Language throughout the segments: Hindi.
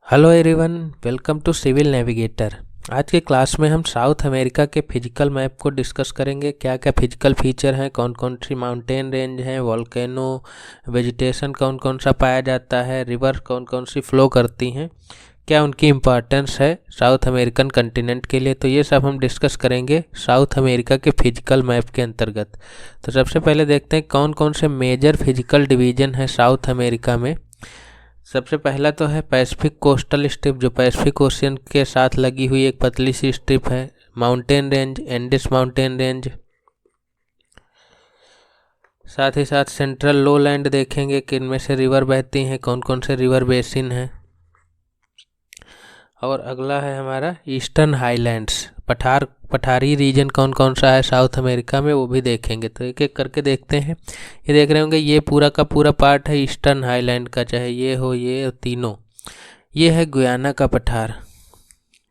Hello everyone, welcome to Civil Navigator. आज के क्लास में हम साउथ अमेरिका के फिजिकल मैप को डिस्कस करेंगे। क्या क्या फिजिकल फीचर हैं, कौन कौन सी माउंटेन रेंज हैं, वॉल्केनो, वेजिटेशन कौन कौन सा पाया जाता है, रिवर कौन कौन सी फ्लो करती हैं, क्या उनकी इम्पोर्टेंस है साउथ अमेरिकन कंटिनेंट के लिए। तो ये सब हम डिस्कस करेंगे साउथ अमेरिका के फिजिकल मैप के अंतर्गत। तो सबसे पहले देखते हैं कौन कौन से मेजर फिजिकल डिवीज़न है साउथ अमेरिका में। सबसे पहला तो है पैसिफिक कोस्टल स्ट्रिप, जो पैसिफिक ओशियन के साथ लगी हुई एक पतली सी स्ट्रिप है। Mountain range, Andes mountain range. साथ ही साथ सेंट्रल लोलैंड देखेंगे कि इनमें से रिवर बहती हैं, कौन कौन से रिवर बेसिन हैं। और अगला है हमारा ईस्टर्न हाईलैंड्स, पठारी रीजन कौन कौन सा है साउथ अमेरिका में, वो भी देखेंगे। तो एक एक करके देखते हैं। ये देख रहे होंगे, ये पूरा का पूरा पार्ट है ईस्टर्न हाईलैंड का, चाहे ये हो ये तीनों। ये है गुयाना का पठार,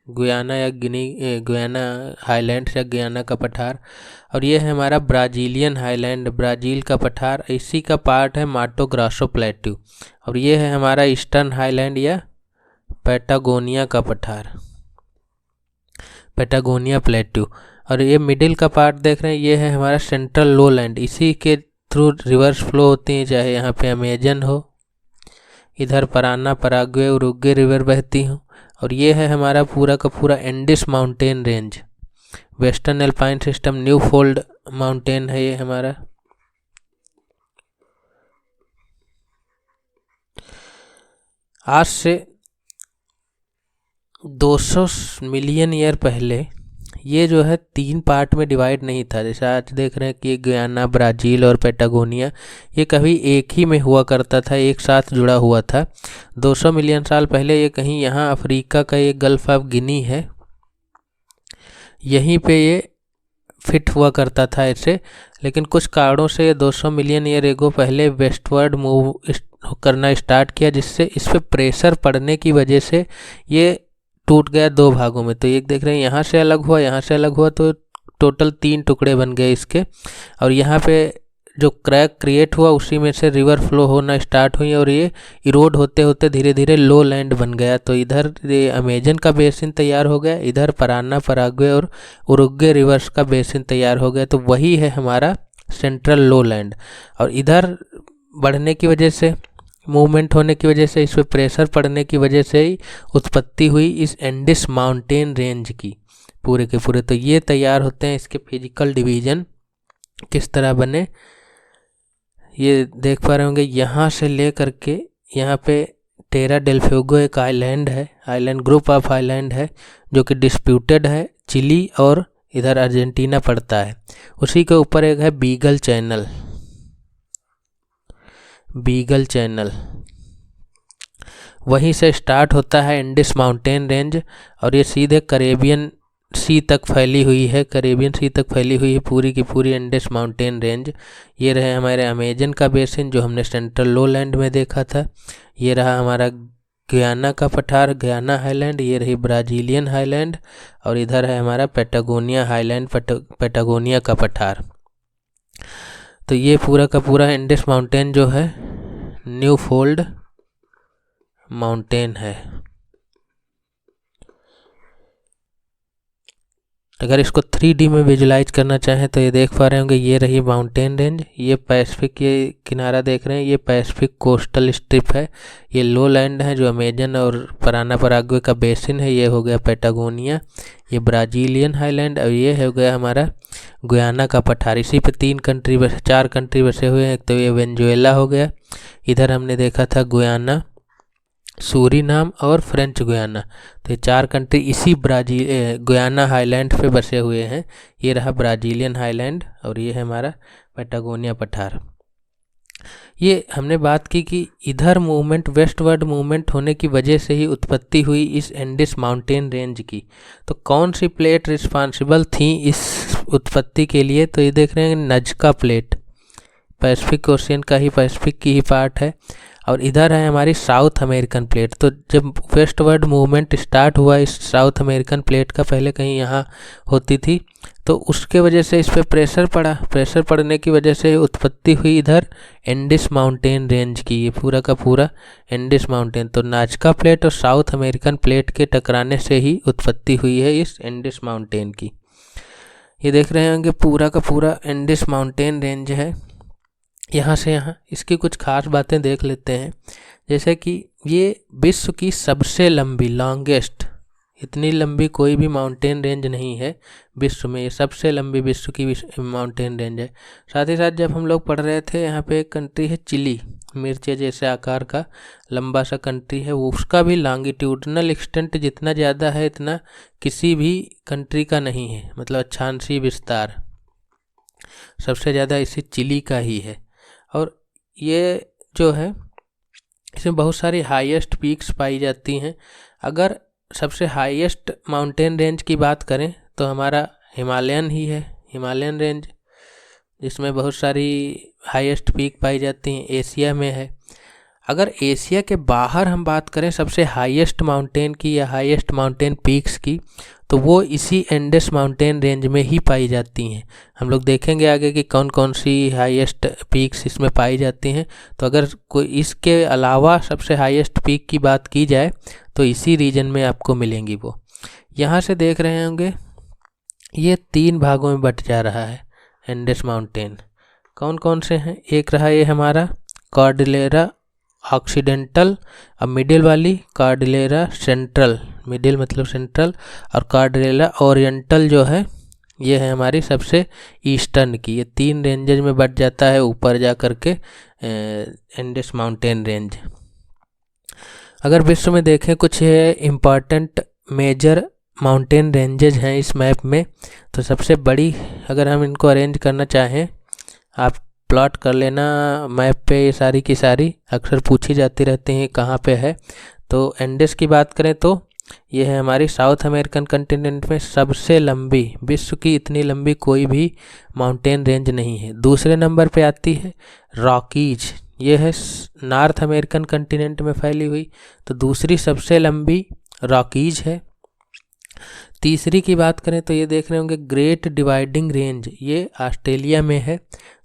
गुयाना या गुयाना हाईलैंड्स या गुयाना का पठार। और ये है हमारा ब्राज़ीलियन हाईलैंड, ब्राज़ील का पठार। इसी का पार्ट है माटो ग्रासो प्लेट्यू। और ये है हमारा ईस्टर्न हाईलैंड या पैटागोनिया का पठार, पैटागोनिया प्लेट्यू। और ये मिडिल का पार्ट देख रहे हैं, ये है हमारा सेंट्रल लोलैंड। इसी के थ्रू रिवर्स फ्लो होती हैं, चाहे यहाँ पे अमेजन हो, इधर पराना, पराग्वे, उरुग्वे रिवर बहती हो। और ये है हमारा पूरा का पूरा Andes mountain range, western alpine system, new fold mountain है ये हमारा। आज से 200 मिलियन ईयर पहले ये जो है 3 पार्ट में डिवाइड नहीं था। जैसे आज देख रहे हैं कि गुयाना, ब्राज़ील और पैटागोनिया ये कभी एक ही में हुआ करता था, एक साथ जुड़ा हुआ था। 200 मिलियन साल पहले ये कहीं यहाँ अफ्रीका का ये गल्फ ऑफ गिनी है, यहीं पे ये फिट हुआ करता था ऐसे। लेकिन कुछ कारणों से 200 मिलियन ईयर एगो पहले वेस्टवर्ड मूव करना स्टार्ट किया, जिससे इस पर प्रेशर पड़ने की वजह से ये टूट गया 2 भागों में। तो एक देख रहे हैं, यहाँ से अलग हुआ, यहाँ से अलग हुआ, तो टोटल 3 टुकड़े बन गए इसके। और यहाँ पे जो क्रैक क्रिएट हुआ उसी में से रिवर फ्लो होना स्टार्ट हुई, और ये इरोड होते होते धीरे धीरे लो लैंड बन गया। तो इधर ये अमेजन का बेसिन तैयार हो गया, इधर पराना, पराग्वे और उरुग्वे रिवर्स का बेसिन तैयार हो गया। तो वही है हमारा सेंट्रल लो लैंड। और इधर बढ़ने की वजह से, मूवमेंट होने की वजह से, इस पर प्रेशर पड़ने की वजह से ही उत्पत्ति हुई इस एंडिस माउंटेन रेंज की पूरे के पूरे। तो ये तैयार होते हैं, इसके फिजिकल डिवीज़न किस तरह बने ये देख पा रहे होंगे। यहाँ से ले करके यहाँ पे टेरा डेल फ्यूगो एक आइलैंड है, आइलैंड ग्रुप ऑफ आइलैंड है, जो कि डिस्प्यूटेड है, चिली और इधर अर्जेंटीना पड़ता है। उसी के ऊपर एक है बीगल चैनल, बीगल चैनल, वहीं से स्टार्ट होता है एंडिस माउंटेन रेंज। और ये सीधे करेबियन सी तक फैली हुई है, करेबियन सी तक फैली हुई है पूरी की पूरी एंडिस माउंटेन रेंज। ये रहे हमारे अमेजन का बेसिन जो हमने सेंट्रल लोलैंड में देखा था। ये रहा हमारा गुयाना का पठार, गुयाना हाईलैंड। ये रही ब्राज़ीलियन हाईलैंड। और इधर है हमारा पैटागोनिया हाईलैंड, पैटागोनिया का पठार। तो ये पूरा का पूरा एंडिस माउंटेन जो है न्यू फोल्ड माउंटेन है। अगर इसको 3D में विजुलाइज करना चाहें तो ये देख पा रहे होंगे, ये रही माउंटेन रेंज, ये पैसिफिक, ये किनारा देख रहे हैं, ये पैसिफिक कोस्टल स्ट्रिप है। ये लो लैंड है जो अमेजन और पराना, पराग्वे का बेसिन है, ये हो गया पैटागोनिया। ये ब्राज़ीलियन हाईलैंड। और ये हो गया हमारा गुयाना का पठार। इसी पे 4 कंट्री बसे हुए हैं। एक तो ये वेनेजुएला हो गया, इधर हमने देखा था गुयाना, सूरीनाम और फ्रेंच गुयाना। तो ये 4 कंट्री इसी गुयाना हाईलैंड पे बसे हुए हैं। ये रहा ब्राज़ीलियन हाईलैंड और ये है हमारा पैटागोनिया पठार। ये हमने बात की कि इधर मूवमेंट, वेस्टवर्ड मूवमेंट होने की वजह से ही उत्पत्ति हुई इस एंडिस माउंटेन रेंज की। तो कौन सी प्लेट रिस्पॉन्सिबल थी इस उत्पत्ति के लिए? तो ये देख रहे हैं नज़्का प्लेट, पैसिफिक ओशियन का ही, पैसिफिक की ही पार्ट है। और इधर है हमारी साउथ अमेरिकन प्लेट। तो जब वेस्टवर्ड मूवमेंट स्टार्ट हुआ इस साउथ अमेरिकन प्लेट का, पहले कहीं यहाँ होती थी, तो उसके वजह से इस पर प्रेशर पड़ा। प्रेशर पड़ने की वजह से उत्पत्ति हुई इधर एंडिस माउंटेन रेंज की। ये पूरा का पूरा एंडिस माउंटेन, तो नाजका प्लेट और साउथ अमेरिकन प्लेट के टकराने से ही उत्पत्ति हुई है इस एंडिस माउंटेन की। ये देख रहे होंगे पूरा का पूरा एंडिस माउंटेन रेंज है। यहाँ से यहाँ इसकी कुछ खास बातें देख लेते हैं, जैसे कि ये विश्व की सबसे लंबी, लॉन्गेस्ट, इतनी लंबी कोई भी माउंटेन रेंज नहीं है विश्व में, ये सबसे लंबी विश्व की माउंटेन रेंज है। साथ ही साथ जब हम लोग पढ़ रहे थे, यहाँ पे एक कंट्री है चिली, मिर्चे जैसे आकार का लंबा सा कंट्री है, वो उसका भी लॉन्गिट्यूडनल एक्सटेंट जितना ज़्यादा है इतना किसी भी कंट्री का नहीं है, मतलब अक्षांशीय विस्तार सबसे ज़्यादा इसी चिली का ही है। और ये जो है इसमें बहुत सारी हाईएस्ट पीक्स पाई जाती हैं। अगर सबसे हाईएस्ट माउंटेन रेंज की बात करें तो हमारा हिमालयन ही है, हिमालयन रेंज, जिसमें बहुत सारी हाईएस्ट पीक पाई जाती हैं, एशिया में है। अगर एशिया के बाहर हम बात करें सबसे हाईएस्ट माउंटेन की या हाईएस्ट माउंटेन पीक्स की, तो वो इसी एंडेस माउंटेन रेंज में ही पाई जाती हैं। हम लोग देखेंगे आगे कि कौन कौन सी हाईएस्ट पीक्स इसमें पाई जाती हैं। तो अगर कोई इसके अलावा सबसे हाईएस्ट पीक की बात की जाए तो इसी रीजन में आपको मिलेंगी वो। यहाँ से देख रहे होंगे ये 3 भागों में बट जा रहा है एंडेस माउंटेन। कौन कौन से हैं? एक रहा ये हमारा कॉर्डिलेरा ऑक्सीडेंटल, अब मिडिल वाली कॉर्डिलेरा सेंट्रल, मिडिल मतलब सेंट्रल, और कॉर्डिलेरा ओरिएंटल जो है ये है हमारी सबसे ईस्टर्न की। ये 3 रेंजेज में बट जाता है ऊपर जा कर के एंडेस माउंटेन रेंज। अगर विश्व में देखें कुछ इम्पॉर्टेंट मेजर माउंटेन रेंजेज हैं इस मैप में, तो सबसे बड़ी अगर हम इनको अरेंज करना चाहें, आप प्लॉट कर लेना मैप पे, ये सारी की सारी अक्सर पूछी जाती रहती हैं कहाँ पे है। तो एंडेस की बात करें तो ये है हमारी साउथ अमेरिकन कॉन्टिनेंट में सबसे लंबी, विश्व की इतनी लंबी कोई भी माउंटेन रेंज नहीं है। दूसरे नंबर पे आती है रॉकीज, ये है नॉर्थ अमेरिकन कॉन्टिनेंट में फैली हुई, तो दूसरी सबसे लंबी रॉकीज है। तीसरी की बात करें तो ये देख रहे होंगे ग्रेट डिवाइडिंग रेंज, ये ऑस्ट्रेलिया में है,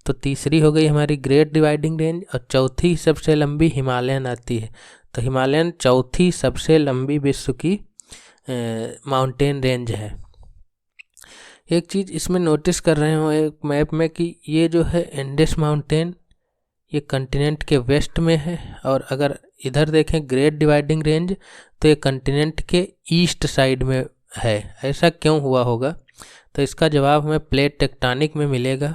तो तीसरी हो गई हमारी ग्रेट डिवाइडिंग रेंज। और चौथी सबसे लंबी हिमालयन आती है, तो हिमालयन चौथी सबसे लंबी विश्व की माउंटेन रेंज है। एक चीज़ इसमें नोटिस कर रहे हो एक मैप में कि ये जो है एंडेस माउंटेन ये कंटिनेंट के वेस्ट में है, और अगर इधर देखें ग्रेट डिवाइडिंग रेंज तो ये कंटिनेंट के ईस्ट साइड में है। ऐसा क्यों हुआ होगा? तो इसका जवाब हमें प्लेट टेक्टोनिक में मिलेगा।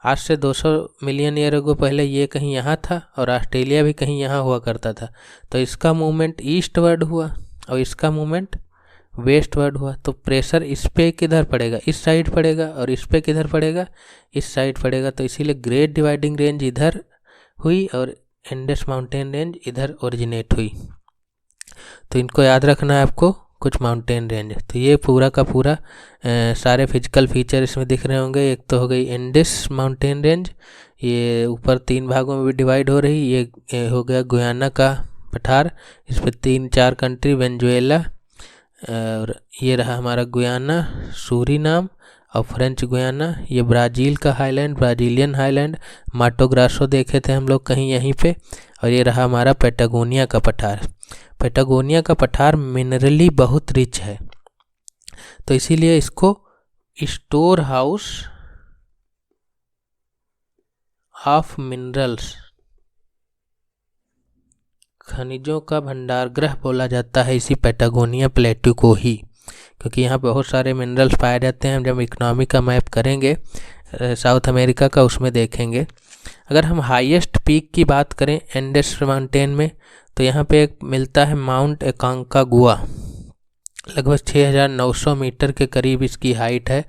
आज से 200 मिलियन ईयर अगो पहले ये कहीं यहाँ था और ऑस्ट्रेलिया भी कहीं यहाँ हुआ करता था, तो इसका मूवमेंट ईस्टवर्ड हुआ और इसका मूवमेंट वेस्टवर्ड हुआ। तो प्रेशर इस पे किधर पड़ेगा? इस साइड पड़ेगा, और इस पे किधर पड़ेगा? इस साइड पड़ेगा। तो इसीलिए ग्रेट डिवाइडिंग रेंज इधर हुई और एंडेस माउंटेन रेंज इधर ओरिजिनेट हुई। तो इनको याद रखना है आपको, कुछ माउंटेन रेंज। तो ये पूरा का पूरा सारे फिजिकल फीचर इसमें दिख रहे होंगे। एक तो हो गई एंडेस माउंटेन रेंज, ये ऊपर 3 भागों में भी डिवाइड हो रही। ये हो गया गुयाना का पठार, इस पर 3-4 कंट्री, वेनेजुएला, और ये रहा हमारा गुयाना, सूरीनाम और फ्रेंच गुयाना। ये ब्राज़ील का हाईलैंड, ब्राज़ीलियन हाईलैंड, माटो ग्रासो देखे थे हम लोग कहीं यहीं पे। और ये रहा हमारा पैटागोनिया का पठार। पैटागोनिया का पठार मिनरली बहुत रिच है, तो इसीलिए इसको स्टोर हाउस ऑफ मिनरल्स, खनिजों का भंडारगृह बोला जाता है इसी पैटागोनिया प्लेट्यू को ही, क्योंकि यहाँ बहुत सारे मिनरल्स पाए जाते हैं। जब इकोनॉमी का मैप करेंगे साउथ अमेरिका का, उसमें देखेंगे। अगर हम हाईएस्ट पीक की बात करें एंडेस माउंटेन में, तो यहाँ पे एक मिलता है माउंट एकांकागुआ, लगभग 6900 मीटर के करीब इसकी हाइट है।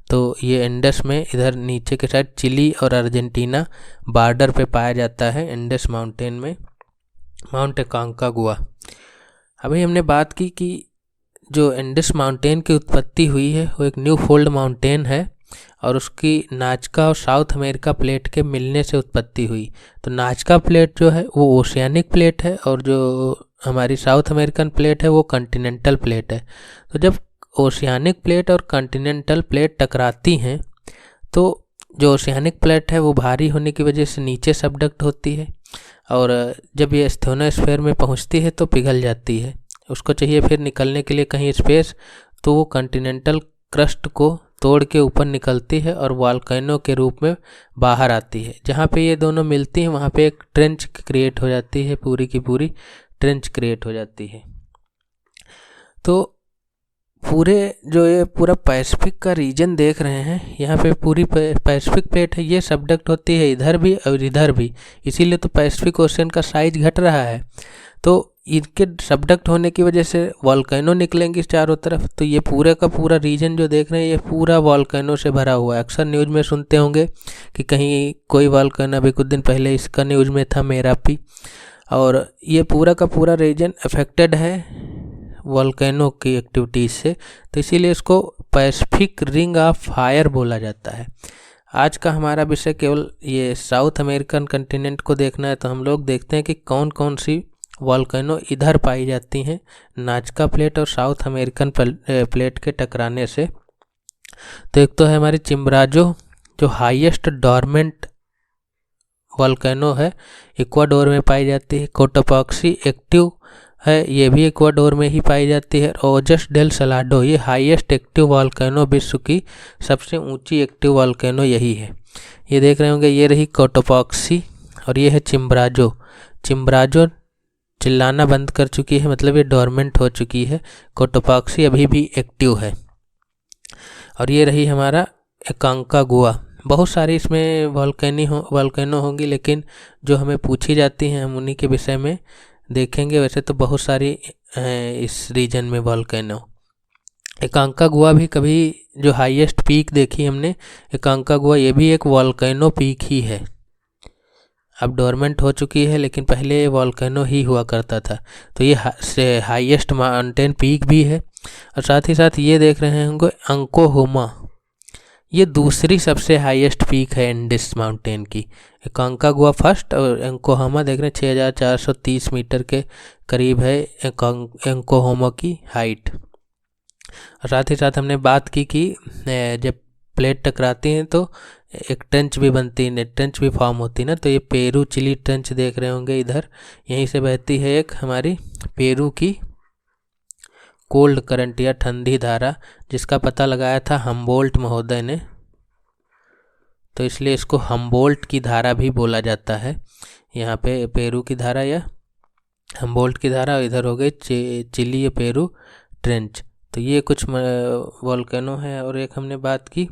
तो ये एंडेस में इधर नीचे के साइड चिली और अर्जेंटीना बॉर्डर पे पाया जाता है एंडेस माउंटेन में, माउंट एकांकागुआ। अभी हमने बात की कि जो एंडेस माउंटेन की उत्पत्ति हुई है वो एक न्यू फोल्ड माउंटेन है, और उसकी नाजका और साउथ अमेरिका प्लेट के मिलने से उत्पत्ति हुई। तो नाजका प्लेट जो है वो ओशियानिक प्लेट है और जो हमारी साउथ अमेरिकन प्लेट है वो कॉन्टिनेंटल प्लेट है। तो जब ओशियानिक प्लेट और कॉन्टिनेंटल प्लेट टकराती हैं तो जो ओशियानिक प्लेट है वो भारी होने की वजह से नीचे सबडक्ट होती है और जब ये स्टेनोस्फीयर में पहुंचती है तो पिघल जाती है। उसको चाहिए फिर निकलने के लिए कहीं स्पेस, तो वो कॉन्टिनेंटल क्रस्ट को तोड़ के ऊपर निकलती है और वॉल्केनो के रूप में बाहर आती है। जहाँ पे ये दोनों मिलती हैं वहाँ पे एक ट्रेंच क्रिएट हो जाती है, पूरी की पूरी ट्रेंच क्रिएट हो जाती है। तो पूरे जो ये पूरा पैसिफिक का रीजन देख रहे हैं, यहाँ पे पूरी पैसिफिक प्लेट है, ये सबडक्ट होती है इधर भी और इधर भी, इसीलिए तो पैसिफिक ओशन का साइज घट रहा है। तो इनके सबडक्ट होने की वजह से वॉल्केनो निकलेंगी चारों तरफ। तो ये पूरे का पूरा रीजन जो देख रहे हैं ये पूरा वॉल्केनो से भरा हुआ है। अक्सर न्यूज़ में सुनते होंगे कि कहीं कोई वॉल्केनो, अभी कुछ दिन पहले इसका न्यूज़ में था मेरापी, और ये पूरा का पूरा रीजन अफेक्टेड है वॉल्केनो की एक्टिविटीज़ से। तो इसीलिए इसको पैसिफिक रिंग ऑफ फायर बोला जाता है। आज का हमारा विषय केवल ये साउथ अमेरिकन कंटिनेंट को देखना है, तो हम लोग देखते हैं कि कौन कौन सी वॉल्केनो इधर पाई जाती हैं नाजका प्लेट और साउथ अमेरिकन प्लेट के टकराने से। तो एक तो है हमारी चिम्बराजो, जो हाईएस्ट डॉर्मेंट वॉल्केनो है, इक्वाडोर में पाई जाती है। कोटोपॉक्सी एक्टिव है, ये भी इक्वाडोर में ही पाई जाती है। ओजस डेल सलाडो, ये हाईएस्ट एक्टिव वॉल्केनो, विश्व की सबसे ऊंची एक्टिव वॉल्केनो यही है। ये देख रहे होंगे, ये रही कोटोपॉक्सी और ये है चिम्बराजो। चिम्बराजो चिल्लाना बंद कर चुकी है, मतलब ये डोरमेंट हो चुकी है। कोटोपॉक्सी अभी भी एक्टिव है। और ये रही हमारा एकांकागुआ। बहुत सारी इसमें वॉल्केनो होंगी, लेकिन जो हमें पूछी जाती हैं हम उन्हीं के विषय में देखेंगे। वैसे तो बहुत सारी हैं इस रीजन में वॉल्केनो। एकांकागुआ भी कभी जो हाईएस्ट पीक देखी हमने एकांकागुआ, ये भी एक वॉल्केनो पीक ही है। अब डोरमेंट हो चुकी है लेकिन पहले वॉल्केनो ही हुआ करता था। तो ये हाईएस्ट माउंटेन पीक भी है। और साथ ही साथ ये देख रहे होंगे अंकोहोमा, ये दूसरी सबसे हाईएस्ट पीक है एंडिस माउंटेन की। एकांकागुआ फर्स्ट और अंकोहोमा देख रहे हैं 6430 मीटर के करीब है अंकोहोमा की हाइट। और साथ ही साथ हमने बात की कि जब प्लेट टकराती हैं तो एक ट्रेंच भी बनती है, ट्रेंच भी फॉर्म होती है ना। तो ये पेरू चिली ट्रेंच देख रहे होंगे इधर, यहीं से बहती है एक हमारी पेरू की कोल्ड करंट या ठंडी धारा, जिसका पता लगाया था हम्बोल्ट महोदय ने। तो इसलिए इसको हम्बोल्ट की धारा भी बोला जाता है। यहाँ पे पेरू की धारा या हम्बोल्ट की धारा, इधर हो गई चिली या पेरू ट्रेंच। तो ये कुछ वॉल्केनो है। और एक हमने बात की,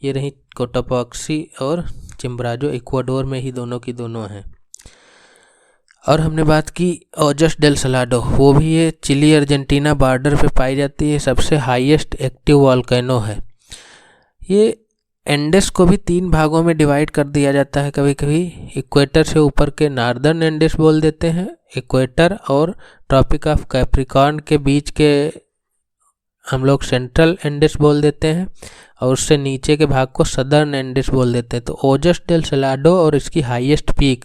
ये रही कोटोपॉक्सी और चिम्बराजो, इक्वाडोर में ही दोनों की दोनों हैं। और हमने बात की ओजस डेल सलाडो, वो भी ये चिली अर्जेंटीना बॉर्डर पे पाई जाती है, सबसे हाईएस्ट एक्टिव वॉल्केनो है। ये एंडेस को भी 3 भागों में डिवाइड कर दिया जाता है कभी कभी। इक्वेटर से ऊपर के नॉर्दर्न एंडेस बोल देते हैं, इक्वेटर और ट्रॉपिक ऑफ कैप्रिकॉर्न के बीच के हम लोग सेंट्रल एंडेस बोल देते हैं, और उससे नीचे के भाग को सदर्न एंडेस बोल देते हैं। तो ओजस डेल सलाडो और इसकी हाईएस्ट पीक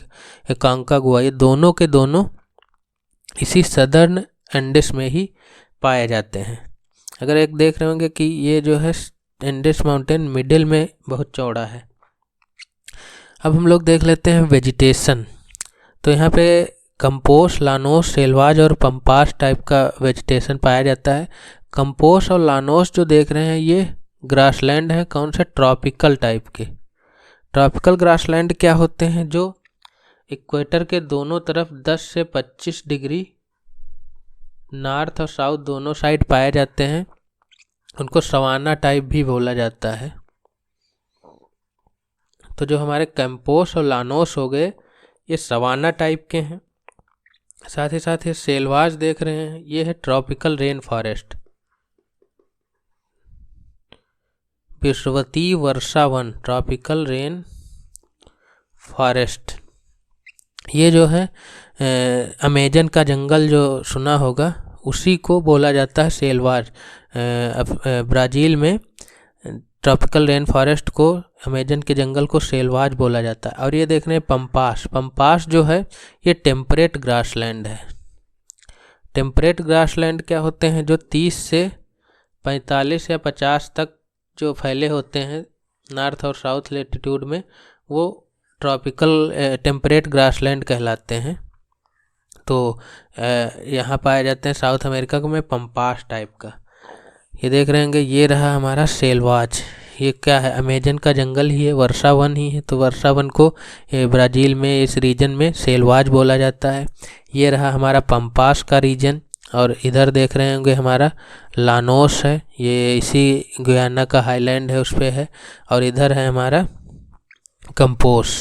एकांकागुआ, ये दोनों के दोनों इसी सदर्न एंडेस में ही पाए जाते हैं। अगर एक देख रहे होंगे कि ये जो है एंडेस माउंटेन मिडिल में बहुत चौड़ा है। अब हम लोग देख लेते हैं वेजिटेशन। तो यहाँ पे कंपोस, लानोस, सेल्वाज और पंपास टाइप का वेजिटेशन पाया जाता है। कंपोस और लानोस जो देख रहे हैं ये ग्रासलैंड है, कौन से ट्रॉपिकल टाइप के। ट्रॉपिकल ग्रासलैंड क्या होते हैं, जो इक्वेटर के दोनों तरफ 10 से 25 डिग्री नॉर्थ और साउथ दोनों साइड पाए जाते हैं। उनको सवाना टाइप भी बोला जाता है। तो जो हमारे कंपोस और लानोस हो गए ये सवाना टाइप के हैं। साथ ही साथ ये सेल्वाज देख रहे हैं, ये है ट्रॉपिकल रेन फॉरेस्ट, विषुवतीय वर्षा वन, ट्रॉपिकल रेन फॉरेस्ट। ये जो है अमेजन का जंगल जो सुना होगा उसी को बोला जाता है सेल्वाज। ब्राज़ील में ट्रॉपिकल रेन फॉरेस्ट को, अमेजन के जंगल को सेलवाज बोला जाता है। और ये देख रहे हैं पंपास। पंपास जो है ये टेम्परेट ग्रासलैंड है। टेम्परेट ग्रासलैंड क्या होते हैं? जो 30 से 45 या 50 तक जो फैले होते हैं नॉर्थ और साउथ लेटीट्यूड में, वो ट्रॉपिकल टेम्परेट ग्रासलैंड कहलाते हैं। तो यहाँ पाए जाते हैं साउथ अमेरिका में पंपास टाइप का। ये देख रहे होंगे, ये रहा हमारा सेलवाज। ये क्या है? अमेजन का जंगल ही है, वर्षा वन ही है। तो वर्षा वन को ब्राज़ील में इस रीजन में सेलवाज बोला जाता है। ये रहा हमारा पंपास का रीजन। और इधर देख रहे होंगे हमारा लानोस है, ये इसी गुयाना का हाईलैंड है, उस पर है। और इधर है हमारा कंपोस।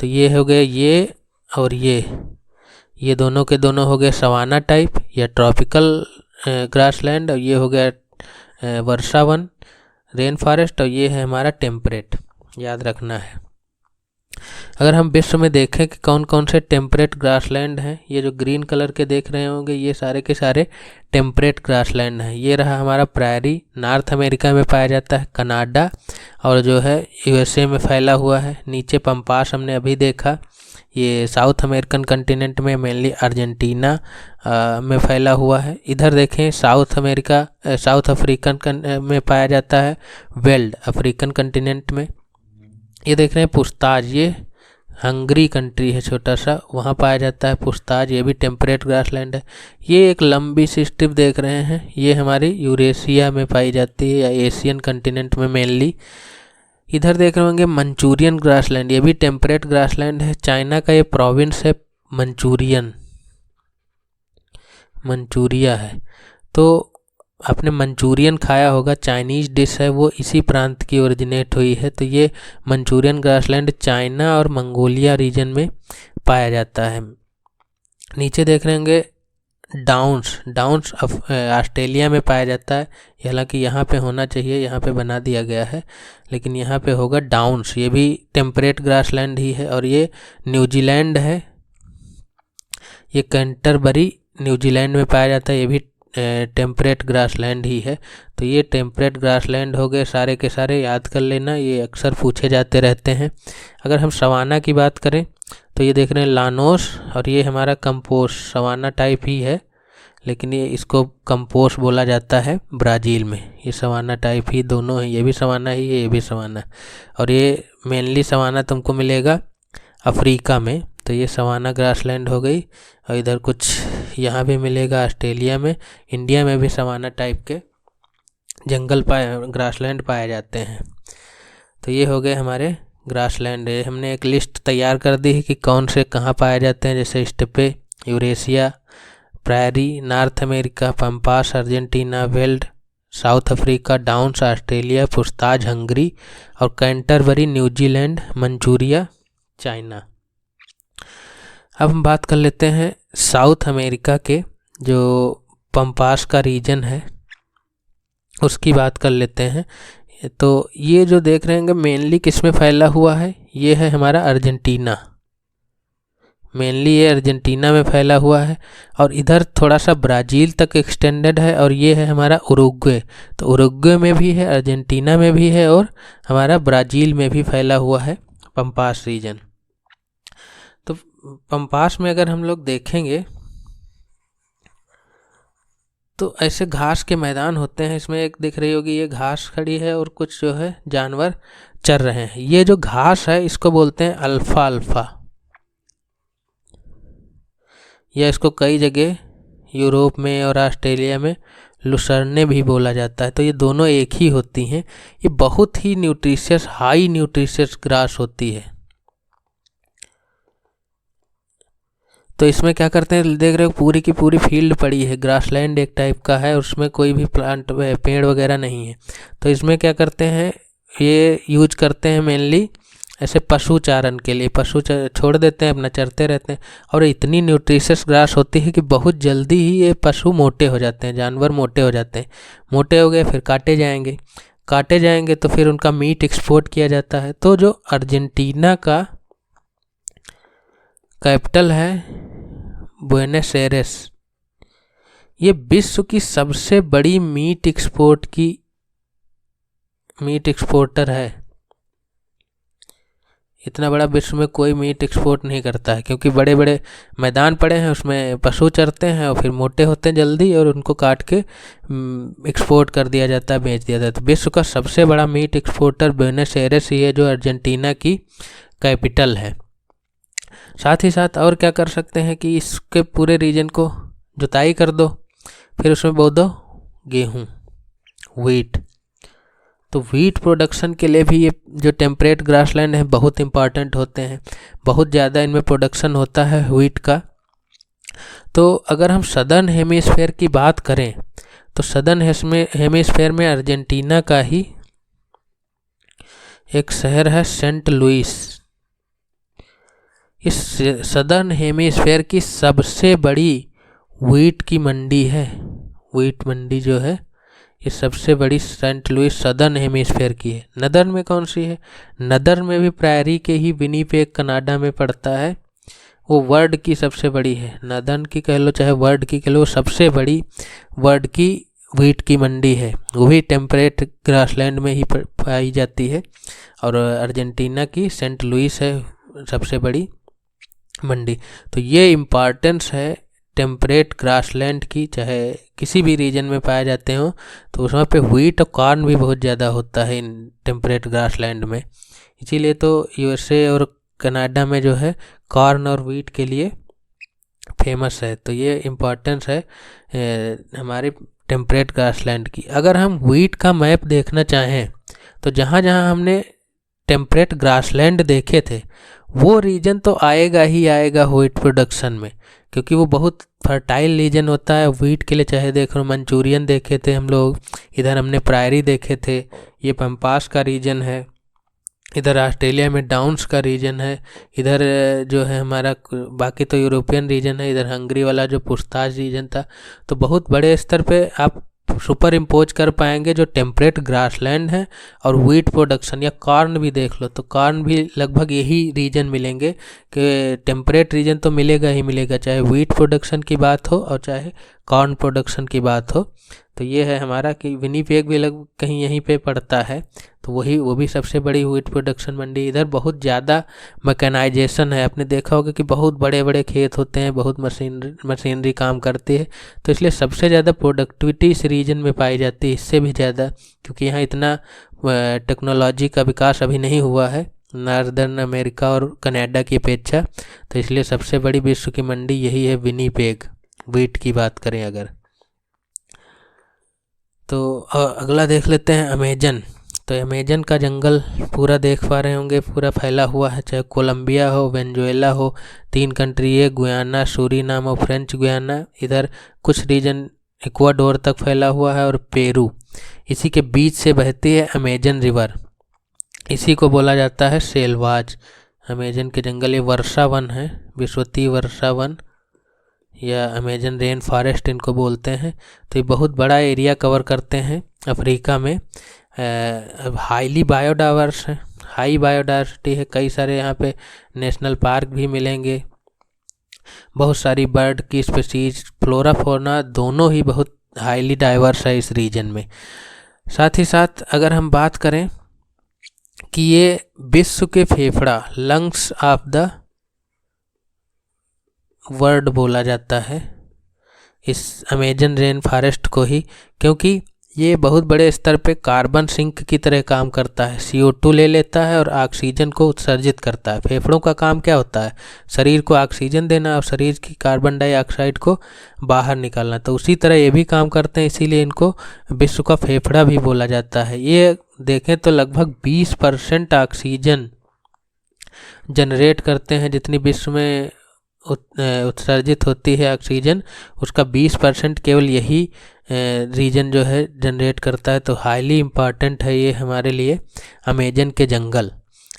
तो ये हो गए ये, और ये दोनों के दोनों हो गए सवाना टाइप या ट्रॉपिकल ग्रासलैंड। और ये हो गया वर्षा वन रेन फॉरेस्ट। और ये है हमारा टेम्परेट, याद रखना है। अगर हम विश्व में देखें कि कौन कौन से टेम्परेट ग्रासलैंड हैं, ये जो ग्रीन कलर के देख रहे होंगे ये सारे के सारे टेम्परेट ग्रासलैंड हैं। ये रहा हमारा प्रायरी, नॉर्थ अमेरिका में पाया जाता है, कनाडा और जो है यूएसए में फैला हुआ है। नीचे पंपास हमने अभी देखा, ये साउथ अमेरिकन कंटिनेंट में मेनली अर्जेंटीना में फैला हुआ है। इधर देखें साउथ अफ्रीकन में पाया जाता है, वेल्ड अफ्रीकन कंटिनेंट में। ये देख रहे हैं पुस्ताज, ये हंगरी कंट्री है छोटा सा, वहाँ पाया जाता है पुस्ताज। ये भी टेम्परेट ग्रासलैंड है। ये एक लंबी सी स्ट्रिप देख रहे हैं, ये हमारी यूरेशिया में पाई जाती है या एशियन कंटिनेंट में मेनली। इधर देख रहे होंगे मंचूरियन ग्रासलैंड, ये भी टेम्परेट ग्रासलैंड है। चाइना का ये प्रोविंस है मंचूरिया है। तो आपने मंचूरियन खाया होगा, चाइनीज़ डिश है, वो इसी प्रांत की ओरिजिनेट हुई है। तो ये मंचूरियन ग्रासलैंड चाइना और मंगोलिया रीजन में पाया जाता है। नीचे देख रहे होंगे डाउन्स ऑस्ट्रेलिया में पाया जाता है। हालांकि यहाँ पे होना चाहिए, यहाँ पे बना दिया गया है, लेकिन यहाँ पे होगा डाउन्स। ये भी टेम्परेट ग्रासलैंड ही है। और ये न्यूजीलैंड है, ये कैंटरबरी न्यूजीलैंड में पाया जाता है, ये भी टेम्परेट ग्रासलैंड ही है। तो ये टेम्परेट ग्रासलैंड हो गए सारे के सारे, याद कर लेना, ये अक्सर पूछे जाते रहते हैं। अगर हम सवाना की बात करें तो ये देख रहे हैं लानोस, और ये हमारा कंपोस सवाना टाइप ही है, लेकिन ये इसको कंपोस बोला जाता है ब्राज़ील में। ये सवाना टाइप ही दोनों हैं, ये भी सवाना ही है, ये भी सवाना। और ये मेनली सवाना तुमको मिलेगा अफ्रीका में। तो ये सवाना ग्रासलैंड हो गई। और इधर कुछ यहाँ भी मिलेगा ऑस्ट्रेलिया में। इंडिया में भी सवाना टाइप के जंगल ग्रासलैंड पाए जाते हैं। तो ये हो गए हमारे ग्रासलैंड। हमने एक लिस्ट तैयार कर दी है कि कौन से कहाँ पाए जाते हैं, जैसे steppe, Eurasia, prairie, North America, pampas Argentina, veld South Africa, downs Australia, pusztas Hungary और कैंटरबरी न्यूजीलैंड, मंचूरिया चाइना। अब हम बात कर लेते हैं साउथ अमेरिका के जो पंपास का रीजन है उसकी बात कर लेते हैं। तो ये जो देख रहे हैं मेनली किस में फैला हुआ है, ये है हमारा अर्जेंटीना। मेनली ये अर्जेंटीना में फैला हुआ है और इधर थोड़ा सा ब्राज़ील तक एक्सटेंडेड है। और ये है हमारा उरुग्वे। तो उरुग्वे में भी है, अर्जेंटीना में भी है और हमारा ब्राज़ील में भी फैला हुआ है पंपास रीजन। तो पंपास में अगर हम लोग देखेंगे तो ऐसे घास के मैदान होते हैं। इसमें एक दिख रही होगी, ये घास खड़ी है और कुछ जो है जानवर चर रहे हैं। ये जो घास है इसको बोलते हैं अल्फा, या इसको कई जगह यूरोप में और ऑस्ट्रेलिया में लुसर्ने भी बोला जाता है। तो ये दोनों एक ही होती हैं। ये बहुत ही न्यूट्रिशियस, हाई न्यूट्रिशियस ग्रास होती है। तो इसमें क्या करते हैं, देख रहे हो पूरी की पूरी फील्ड पड़ी है, ग्रासलैंड एक टाइप का है, उसमें कोई भी प्लांट पेड़ वगैरह नहीं है। तो इसमें क्या करते हैं, ये यूज करते हैं मेनली ऐसे पशु चारण के लिए। पशु छोड़ देते हैं, अपना चरते रहते हैं। और इतनी न्यूट्रिशियस ग्रास होती है कि बहुत जल्दी ही ये पशु मोटे हो जाते हैं, जानवर मोटे हो जाते हैं। मोटे हो गए फिर काटे जाएंगे तो फिर उनका मीट एक्सपोर्ट किया जाता है। तो जो अर्जेंटीना का कैपिटल है बुएनस एयरेस, ये विश्व की सबसे बड़ी मीट एक्सपोर्ट की मीट एक्सपोर्टर है। इतना बड़ा विश्व में कोई मीट एक्सपोर्ट नहीं करता है, क्योंकि बड़े बड़े मैदान पड़े हैं, उसमें पशु चरते हैं और फिर मोटे होते हैं जल्दी, और उनको काट के एक्सपोर्ट कर दिया जाता है, बेच दिया जाता है। विश्व का सबसे बड़ा मीट एक्सपोर्टर ब्यूनस एयर्स ही है, जो अर्जेंटीना की कैपिटल है। साथ ही साथ और क्या कर सकते हैं कि इसके पूरे रीजन को जुताई कर दो, फिर उसमें बो दो गेहूँ, व्हीट। तो व्हीट प्रोडक्शन के लिए भी ये जो टेम्परेट ग्रासलैंड है बहुत इंपॉर्टेंट होते हैं, बहुत ज़्यादा इनमें प्रोडक्शन होता है व्हीट का। तो अगर हम सदर्न हेमिस्फेयर की बात करें तो सदर्न हेमिस्फेयर में अर्जेंटीना का ही एक शहर है सेंट लुइस। इस सदर्न हेमिस्फेयर की सबसे बड़ी व्हीट की मंडी है। व्हीट मंडी जो है ये सबसे बड़ी सेंट लुइस सदर्न हेमिस्फेयर की है। नदर्न में कौन सी है? नदर्न में भी प्रायरी के ही विनीपेग कनाडा में पड़ता है, वो वर्ल्ड की सबसे बड़ी है। नदर्न की कह लो चाहे वर्ल्ड की कह लो, सबसे बड़ी वर्ल्ड की व्हीट की मंडी है, वो भी टेम्परेट ग्रासलैंड में ही पाई जाती है। और अर्जेंटीना की सेंट लुइस है सबसे बड़ी मंडी। तो ये इम्पॉर्टेंस है टेम्परेट ग्रासलैंड की, चाहे किसी भी रीजन में पाए जाते हो, तो उसमें पे व्हीट और कॉर्न भी बहुत ज़्यादा होता है इन टेम्परेट ग्रासलैंड में। इसीलिए तो यूएसए और कनाडा में जो है कॉर्न और व्हीट के लिए फेमस है। तो ये इम्पॉर्टेंस है हमारे टेम्परेट ग्रासलैंड की। अगर हम व्हीट का मैप देखना चाहें तो जहाँ जहाँ हमने टेम्परेट ग्रासलैंड देखे थे वो रीजन तो आएगा ही आएगा व्हीट प्रोडक्शन में, क्योंकि वो बहुत फर्टाइल रीजन होता है व्हीट के लिए। चाहे देख लो मंचूरियन देखे थे हम लोग, इधर हमने प्रायरी देखे थे, ये पम्पास का रीजन है, इधर ऑस्ट्रेलिया में डाउन्स का रीजन है, इधर जो है हमारा बाकी तो यूरोपियन रीजन है, इधर हंगरी वाला जो पुछताछ रीजन था। तो बहुत बड़े स्तर पे आप सुपर इम्पोज कर पाएंगे जो टेम्परेट ग्रासलैंड है और व्हीट प्रोडक्शन। या कॉर्न भी देख लो तो कॉर्न भी लगभग यही रीजन मिलेंगे कि टेम्परेट रीजन तो मिलेगा ही मिलेगा, चाहे व्हीट प्रोडक्शन की बात हो और चाहे कॉर्न प्रोडक्शन की बात हो। तो ये है हमारा कि विनीपेग भी लगभग कहीं यहीं पे पड़ता है, तो वो भी सबसे बड़ी व्हीट प्रोडक्शन मंडी। इधर बहुत ज़्यादा मैकेनाइजेशन है, आपने देखा होगा कि बहुत बड़े बड़े खेत होते हैं, बहुत मशीनरी काम करती है, तो इसलिए सबसे ज़्यादा प्रोडक्टिविटी इस रीजन में पाई जाती है, इससे भी ज़्यादा, क्योंकि यहाँ इतना टेक्नोलॉजी का विकास अभी नहीं हुआ है नॉर्दर्न अमेरिका और कनाडा की अपेक्षा। तो इसलिए सबसे बड़ी विश्व की मंडी यही है विनीपेग, व्हीट की बात करें अगर। तो अगला देख लेते हैं अमेजन। तो अमेजन का जंगल पूरा देख पा रहे होंगे, पूरा फैला हुआ है, चाहे कोलंबिया हो, वेनेजुएला हो, 3 कंट्री है, गुयाना, सूरीनाम और फ्रेंच गुयाना। इधर कुछ रीजन इक्वाडोर तक फैला हुआ है और पेरू। इसी के बीच से बहती है अमेजन रिवर, इसी को बोला जाता है सेलवाज। अमेजन के जंगल ये वर्षा वन है, विश्वतीय वर्षा वन या अमेजन रेन फॉरेस्ट इनको बोलते हैं। तो ये बहुत बड़ा एरिया कवर करते हैं अफ्रीका में। हाईली बायोडाइवर्स है, हाई बायोडाइवर्सिटी है, कई सारे यहाँ पे नेशनल पार्क भी मिलेंगे, बहुत सारी बर्ड की स्पीसीज, फ्लोरा फौना दोनों ही बहुत हाईली डाइवर्स है इस रीजन में। साथ ही साथ अगर हम बात करें कि ये विश्व के फेफड़ा, लंग्स ऑफ द वर्ल्ड बोला जाता है इस अमेजन रेन फॉरेस्ट को ही, क्योंकि ये बहुत बड़े स्तर पे कार्बन सिंक की तरह काम करता है। CO2 ले लेता है और ऑक्सीजन को उत्सर्जित करता है। फेफड़ों का काम क्या होता है? शरीर को ऑक्सीजन देना और शरीर की कार्बन डाइऑक्साइड को बाहर निकालना। तो उसी तरह ये भी काम करते हैं, इसीलिए इनको विश्व का फेफड़ा भी बोला जाता है। ये देखें तो लगभग 20% ऑक्सीजन जनरेट करते हैं, जितनी विश्व में उत्सर्जित होती है ऑक्सीजन, उसका 20% केवल यही रीजन जो है जनरेट करता है। तो हाईली इम्पॉर्टेंट है ये हमारे लिए अमेजन के जंगल।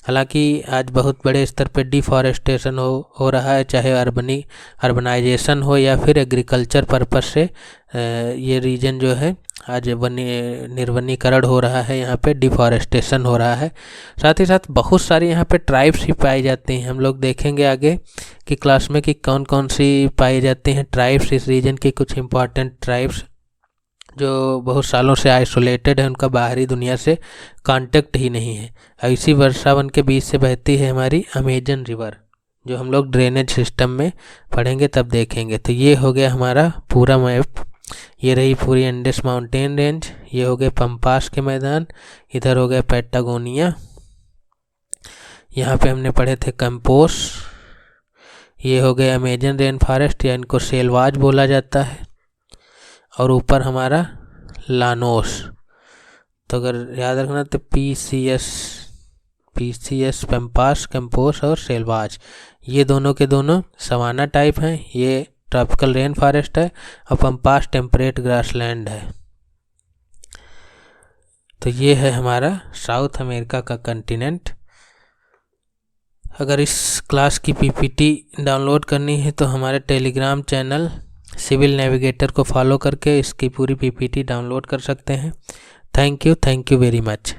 हालांकि आज बहुत बड़े स्तर पर डिफॉरेस्टेशन हो रहा है, चाहे अर्बनाइजेशन हो या फिर एग्रीकल्चर पर्पस से ये रीजन जो है आज निर्वनीकरण हो रहा है, यहाँ पे डिफॉरेस्टेशन हो रहा है। साथ ही साथ बहुत सारी यहाँ पे ट्राइब्स ही पाई जाती हैं। हम लोग देखेंगे आगे कि क्लास में कि कौन कौन सी पाई जाती हैं ट्राइब्स इस रीजन की, कुछ इम्पॉर्टेंट ट्राइब्स। जो बहुत सालों से आइसोलेटेड है, उनका बाहरी दुनिया से कांटेक्ट ही नहीं है। इसी वर्षावन के बीच से बहती है हमारी अमेजन रिवर, जो हम लोग ड्रेनेज सिस्टम में पढ़ेंगे तब देखेंगे। तो ये हो गया हमारा पूरा मैप। ये रही पूरी एंडेस माउंटेन रेंज, ये हो गए पंपास के मैदान, इधर हो गया पैटागोनिया, यहाँ पे हमने पढ़े थे कैंपोस, ये हो गया अमेजन रेन फॉरेस्ट या इनको सेलवाज बोला जाता है, और ऊपर हमारा लानोस। तो अगर याद रखना तो पीसीएस पेम्पास, कैंपोस और सेलवाज, ये दोनों के दोनों सवाना टाइप हैं। ये ट्रॉपिकल रेन फॉरेस्ट है और पंपास टेम्परेट ग्रासलैंड है। तो ये है हमारा साउथ अमेरिका का कंटिनेंट। अगर इस क्लास की पीपीटी डाउनलोड करनी है तो हमारे टेलीग्राम चैनल सिविल नेविगेटर को फॉलो करके इसकी पूरी पीपीटी डाउनलोड कर सकते हैं। Thank you very much.